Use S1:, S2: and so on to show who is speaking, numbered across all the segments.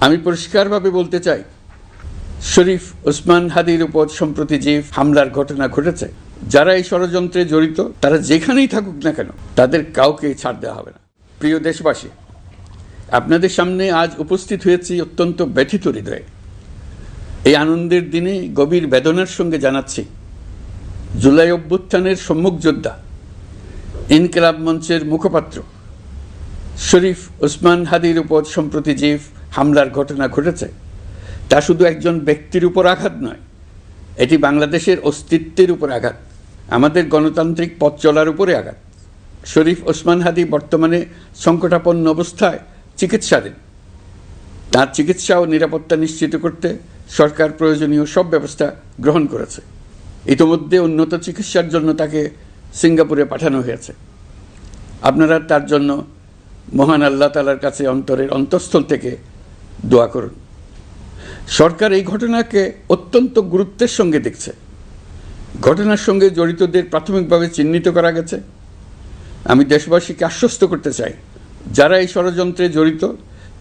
S1: আমি পরিষ্কারভাবে বলতে চাই, শরীফ ওসমান হাদির উপর সম্প্রতি যে হামলার ঘটনা ঘটেছে, যারা এই ষড়যন্ত্রে জড়িত তারা যেখানেই থাকুক না কেন তাদের কাউকে ছাড় দেওয়া হবে না। প্রিয় দেশবাসী, আপনাদের সামনে আজ উপস্থিত হয়েছি অত্যন্ত ব্যথিত হৃদয়ে। এই আনন্দের দিনে গভীর বেদনার সঙ্গে জানাচ্ছি, জুলাই অভ্যুত্থানের সম্মুখ যোদ্ধা, ইনকিলাব মঞ্চের মুখপাত্র শরীফ ওসমান হাদির উপর সম্প্রতি যে হামলার ঘটনা ঘটেছে তা শুধু একজন ব্যক্তির উপর আঘাত নয়, এটি বাংলাদেশের অস্তিত্বের উপর আঘাত, আমাদের গণতান্ত্রিক পথ চলার উপরে আঘাত। শরীফ ওসমান হাদি বর্তমানে সংকটাপন্ন অবস্থায় চিকিৎসাধীন। তার চিকিৎসা ও নিরাপত্তা নিশ্চিত করতে সরকার প্রয়োজনীয় সব ব্যবস্থা গ্রহণ করেছে। ইতিমধ্যে উন্নত চিকিৎসার জন্য তাকে সিঙ্গাপুরে পাঠানো হয়েছে। আপনারা তার জন্য মহান আল্লাহ তাআলার কাছে অন্তরের অন্তঃস্থল থেকে দোয়া করুন। সরকার এই ঘটনাকে অত্যন্ত গুরুত্বের সঙ্গে দেখছে। ঘটনার সঙ্গে জড়িতদের প্রাথমিকভাবে চিহ্নিত করা গেছে। আমি দেশবাসীকে আশ্বস্ত করতে চাই, যারা এই ষড়যন্ত্রে জড়িত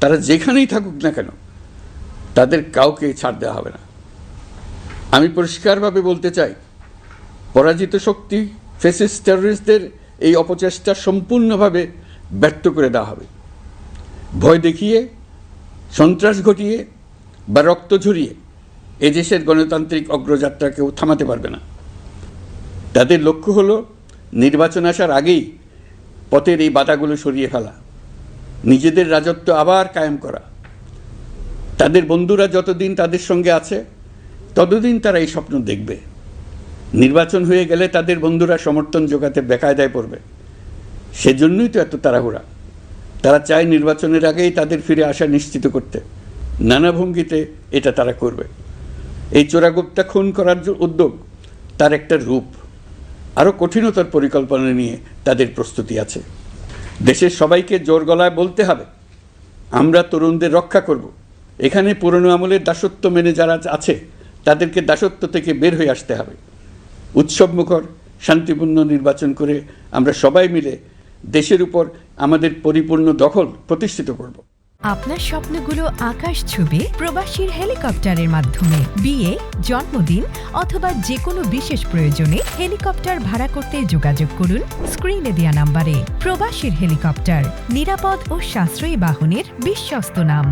S1: তারা যেখানেই থাকুক না কেন তাদের কাউকে ছাড় দেওয়া হবে না। আমি পরিষ্কারভাবে বলতে চাই, পরাজিত শক্তি ফ্যাসিস্ট টেররিস্টদের এই অপচেষ্টা সম্পূর্ণভাবে ব্যর্থ করে দেওয়া হবে। ভয় দেখিয়ে, সন্ত্রাস ঘটিয়ে বা রক্ত ঝরিয়ে এদেশের গণতান্ত্রিক অগ্রযাত্রা কেউ থামাতে পারবে না। তাদের লক্ষ্য হলো নির্বাচন আসার আগেই পথের এই বাধাগুলো সরিয়ে ফেলা, নিজেদের রাজত্ব আবার কায়েম করা। তাদের বন্ধুরা যতদিন তাদের সঙ্গে আছে ততদিন তারা এই স্বপ্ন দেখবে। নির্বাচন হয়ে গেলে তাদের বন্ধুরা সমর্থন জোগাতে বেকায়দায় পড়বে। সেজন্যই তো এত তাড়াহুড়া। তারা চায় নির্বাচনের আগেই তাদের ফিরে আসা নিশ্চিত করতে। নানা ভঙ্গিতে এটা তারা করবে। এই চোরাগুপ্তা খুন করার যে উদ্যোগ, তার একটা রূপ। আরও কঠিনতর পরিকল্পনা নিয়ে তাদের প্রস্তুতি আছে। দেশের সবাইকে জোর গলায় বলতে হবে, আমরা তরুণদের রক্ষা করব। এখানে পুরনো আমলের দাসত্ব মেনে যারা আছে তাদেরকে দাসত্ব থেকে বের হয়ে আসতে হবে। উৎসবমুখর শান্তিপূর্ণ নির্বাচন করে আমরা সবাই মিলে দেশের উপর আমাদের পরিপূর্ণ দখল প্রতিষ্ঠিত করব।
S2: আপনার স্বপ্নগুলো আকাশ ছুবে প্রবাসীর হেলিকপ্টারের মাধ্যমে। বিয়ে, জন্মদিন অথবা যে কোনো বিশেষ প্রয়োজনে হেলিকপ্টার ভাড়া করতে যোগাযোগ করুন স্ক্রিনে দেয়া নাম্বারে। প্রবাসীর হেলিকপ্টার, নিরাপদ ও সাশ্রয়ী বাহনের বিশ্বস্ত নাম।